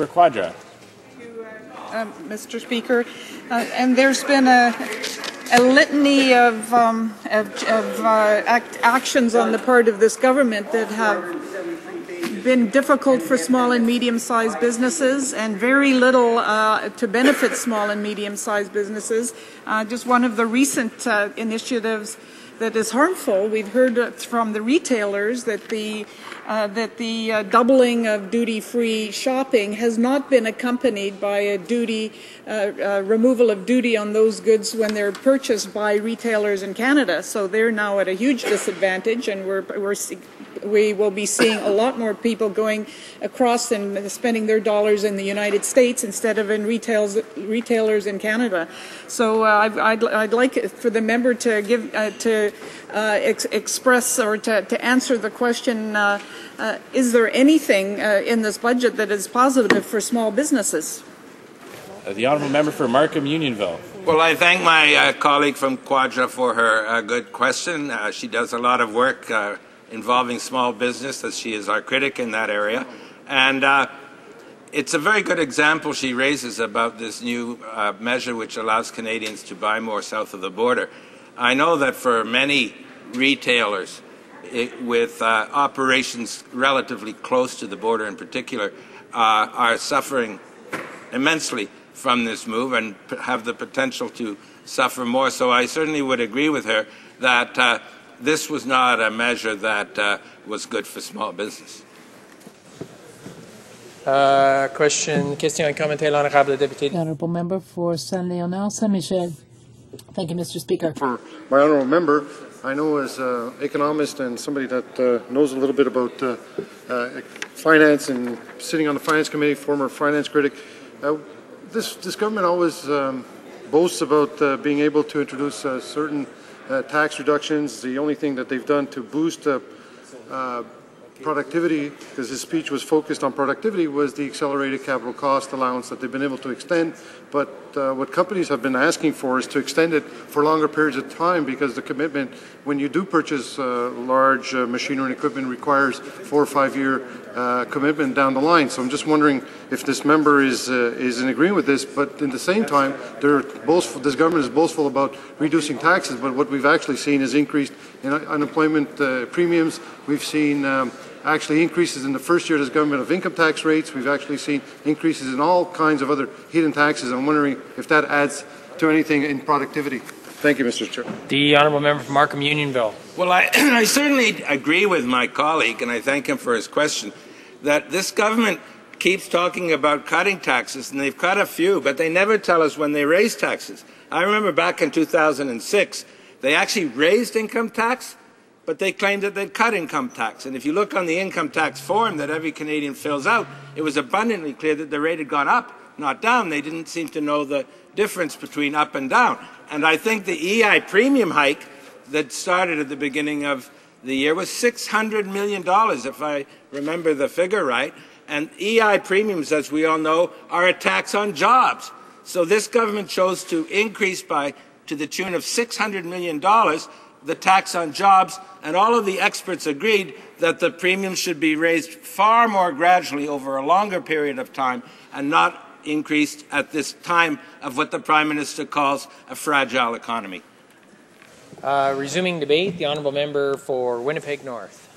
For Quadra. Mr. Speaker, and there's been a litany of actions on the part of this government that have been difficult for small and medium-sized businesses and very little to benefit small and medium-sized businesses. Just one of the recent initiatives that is harmful, we've heard from the retailers that the doubling of duty-free shopping has not been accompanied by a removal of duty on those goods when they're purchased by retailers in Canada. So they're now at a huge disadvantage, and we will be seeing a lot more people going across and spending their dollars in the United States instead of in retailers in Canada. So I'd like for the member to give express or to answer the question. Is there anything in this budget that is positive for small businesses? The honourable member for Markham Unionville. Well, I thank my colleague from Quadra for her good question. She does a lot of work involving small business, as she is our critic in that area. And it's a very good example she raises about this new measure which allows Canadians to buy more south of the border. I know that for many retailers, with operations relatively close to the border in particular, are suffering immensely from this move and have the potential to suffer more. So I certainly would agree with her that this was not a measure that was good for small business. Question and comment, l'honorable député. The honourable member for Saint-Léonard, Saint-Michel. Thank you, Mr. Speaker. For my honourable member, I know as an economist and somebody that knows a little bit about finance and sitting on the finance committee, former finance critic, this government always boasts about being able to introduce certain tax reductions. The only thing that they've done to boost productivity, because his speech was focused on productivity, was the accelerated capital cost allowance that they've been able to extend. But what companies have been asking for is to extend it for longer periods of time, because the commitment, when you do purchase large machinery and equipment, requires 4 or 5 year commitment down the line. So I'm just wondering if this member is in agreement with this. But in the same time, this government is boastful about reducing taxes, but what we've actually seen is increased in unemployment premiums. We've seen actually increases in the first year of this government of income tax rates. We've actually seen increases in all kinds of other hidden taxes. I'm wondering if that adds to anything in productivity. Thank you, Mr. Chair. The honourable member for Markham Unionville. Well, I certainly agree with my colleague, and I thank him for his question, that this government keeps talking about cutting taxes, and they've cut a few, but they never tell us when they raise taxes. I remember back in 2006, they actually raised income tax, but they claimed that they'd cut income tax. And if you look on the income tax form that every Canadian fills out, it was abundantly clear that the rate had gone up, not down. They didn't seem to know the difference between up and down. And I think the EI premium hike that started at the beginning of the year was $600 million, if I remember the figure right. And EI premiums, as we all know, are a tax on jobs. So this government chose to increase to the tune of $600 million the tax on jobs, and all of the experts agreed that the premiums should be raised far more gradually over a longer period of time and not increased at this time of what the Prime Minister calls a fragile economy. Resuming debate, the honourable member for Winnipeg North.